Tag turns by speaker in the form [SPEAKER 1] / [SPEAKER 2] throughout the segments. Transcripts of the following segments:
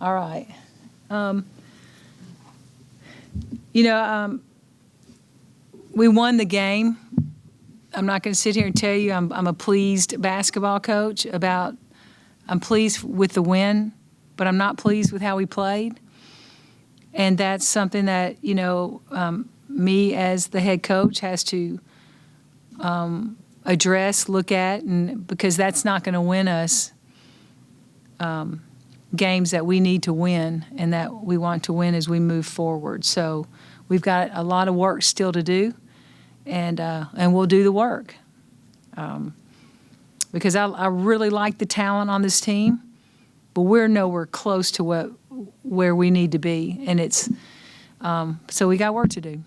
[SPEAKER 1] All right. We won the game. I'm not going to sit here and tell you I'm a pleased basketball coach I'm pleased with the win, but I'm not pleased with how we played. And that's something that, me as the head coach has to address, look at, and because that's not going to win us games that we need to win and that we want to win as we move forward. So we've got a lot of work still to do, and we'll do the work. Because I really like the talent on this team, but we're nowhere close to where we need to be, and it's so we got work to do.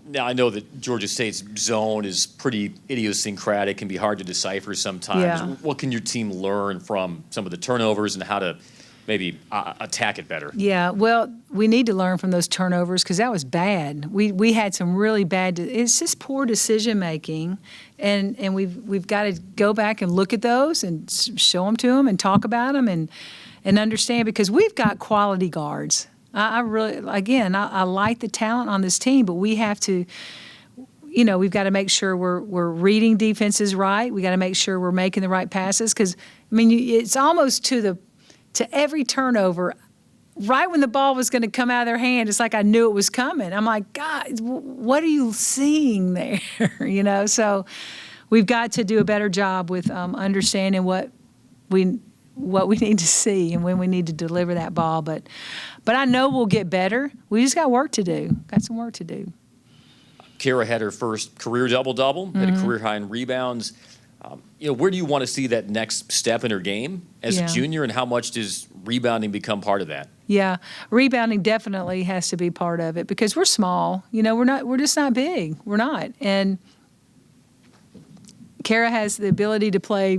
[SPEAKER 2] Now, I know that Georgia State's zone is pretty idiosyncratic, can be hard to decipher sometimes.
[SPEAKER 1] Yeah.
[SPEAKER 2] What can your team learn from some of the turnovers and how to maybe attack it better?
[SPEAKER 1] Yeah, well, we need to learn from those turnovers because that was bad. We had some really bad. It's just poor decision making, and we've got to go back and look at those and show them to them and talk about them and understand, because we've got quality guards. I really, again, I like the talent on this team, but we have to, we've got to make sure we're reading defenses right. We got to make sure we're making the right passes, because it's almost to every turnover, right when the ball was going to come out of their hand, it's like I knew it was coming. I'm like, God, what are you seeing there? So we've got to do a better job with understanding what we need to see and when we need to deliver that ball. But I know we'll get better. We just got work to do. Got some work to do.
[SPEAKER 2] Kara had her first career double-double, had a career high in rebounds. Where do you want to see that next step in her game as a junior, and how much does rebounding become part of that?
[SPEAKER 1] Yeah, rebounding definitely has to be part of it because we're small. We're just not big. We're not. And Kara has the ability to play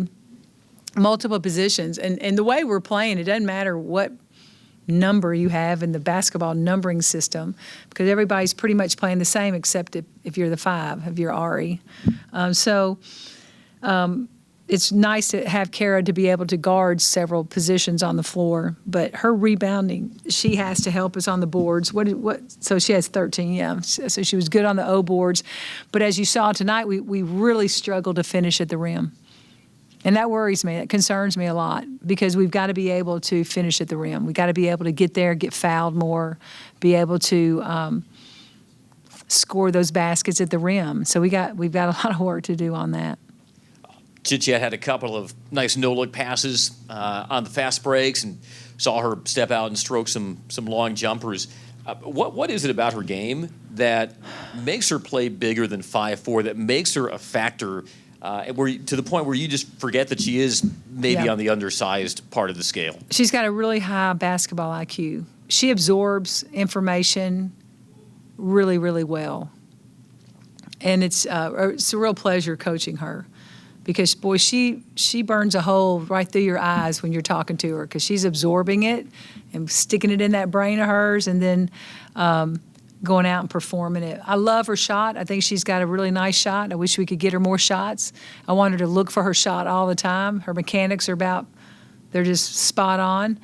[SPEAKER 1] multiple positions. And the way we're playing, it doesn't matter what number you have in the basketball numbering system, because everybody's pretty much playing the same except if you're the 5, if you're Ari. It's nice to have Kara to be able to guard several positions on the floor, but her rebounding, she has to help us on the boards. So she has 13, yeah. So she was good on the O boards. But as you saw tonight, we really struggled to finish at the rim. And that worries me. That concerns me a lot, because we've got to be able to finish at the rim. We've got to be able to get there, get fouled more, be able to score those baskets at the rim. So we've got a lot of work to do on that.
[SPEAKER 2] Chit-Chat had a couple of nice no-look passes on the fast breaks, and saw her step out and stroke some long jumpers. What is it about her game that makes her play bigger than 5'4", that makes her a factor to the point where you just forget that she is maybe on the undersized part of the scale?
[SPEAKER 1] She's got a really high basketball IQ. She absorbs information really, really well. And it's a real pleasure coaching her, because, boy, she burns a hole right through your eyes when you're talking to her, because she's absorbing it and sticking it in that brain of hers, and then going out and performing it. I love her shot. I think she's got a really nice shot. I wish we could get her more shots. I want her to look for her shot all the time. Her mechanics are they're just spot on.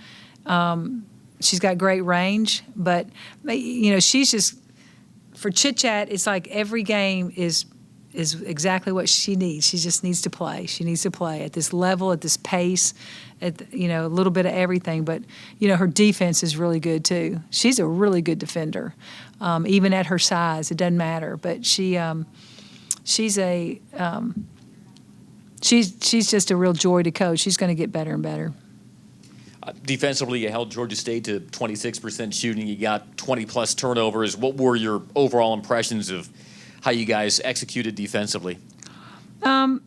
[SPEAKER 1] She's got great range, but, she's just, for Chit-Chat, it's like every game is exactly what she needs. She just needs to play. She needs to play at this level, at this pace, a little bit of everything. But, her defense is really good, too. She's a really good defender, even at her size. It doesn't matter. But she's just a real joy to coach. She's going to get better and better.
[SPEAKER 2] Defensively, you held Georgia State to 26% shooting. You got 20-plus turnovers. What were your overall impressions of how you guys executed defensively? I'm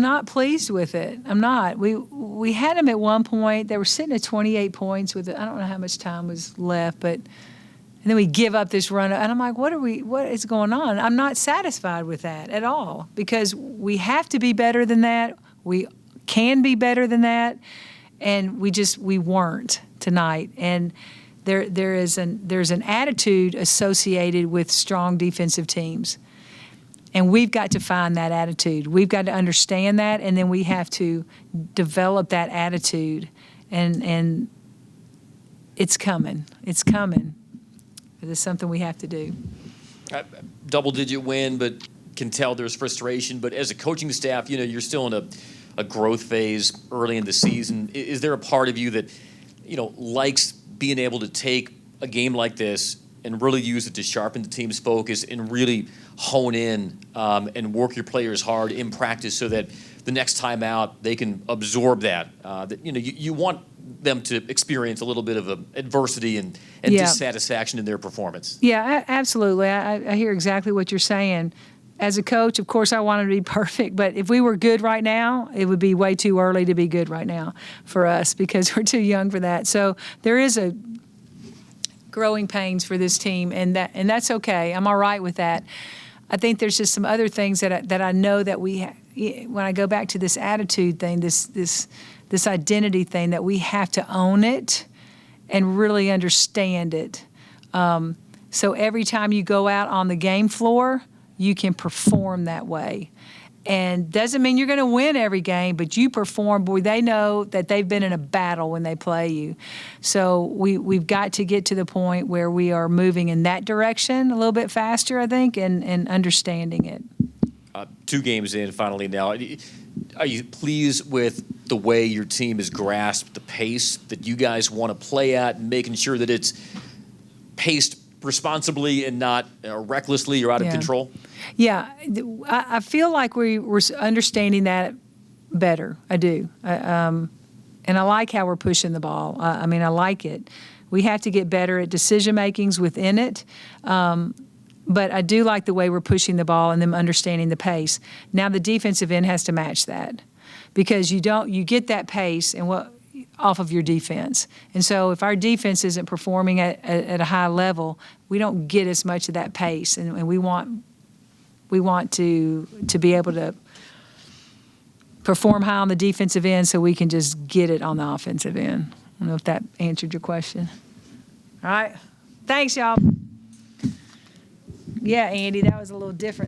[SPEAKER 2] not pleased with it. I'm not. We had them at one point. They were sitting at 28 points with I don't know how much time was left, and then we give up this run. And I'm like, what is going on? I'm not satisfied with that at all, because we have to be better than that. We can be better than that, and we weren't tonight. And there's an attitude associated with strong defensive teams.
[SPEAKER 1] And we've got to find that attitude. We've got to understand that, and then we have to develop that attitude. And it's coming. It's coming. It's something we have to do.
[SPEAKER 3] Double-digit win, but can tell there's frustration. But as a coaching staff, you're still in a growth phase early in the season. Is there a part of you that, likes being able to take a game like this and really use it to sharpen the team's focus and really hone in and work your players hard in practice so that the next time out they can absorb that? You want them to experience a little bit of adversity and dissatisfaction in their performance.
[SPEAKER 1] Yeah, absolutely. I hear exactly what you're saying. As a coach, of course, I want them to be perfect, but if we were good right now, it would be way too early to be good right now for us because we're too young for that. So there is a growing pains for this team, and that's okay. I'm all right with that. I think there's just some other things that I know that when I go back to this attitude thing, this identity thing, that we have to own it and really understand it. So every time you go out on the game floor, you can perform that way. And doesn't mean you're going to win every game, but you perform. Boy, they know that they've been in a battle when they play you. So we've got to get to the point where we are moving in that direction a little bit faster, I think, and understanding it.
[SPEAKER 3] 2 games in finally now. Are you pleased with the way your team has grasped the pace that you guys want to play at and making sure that it's paced responsibly and not recklessly or out of control?
[SPEAKER 1] Yeah, I feel like we're understanding that better. I do. And I like how we're pushing the ball. I like it. We have to get better at decision-makings within it. But I do like the way we're pushing the ball and them understanding the pace. Now the defensive end has to match that because you get that pace and off of your defense. And so if our defense isn't performing at a high level, we don't get as much of that pace. And we want to be able to perform high on the defensive end so we can just get it on the offensive end. I don't know if that answered your question. All right. Thanks, y'all. Yeah, Andy, that was a little different.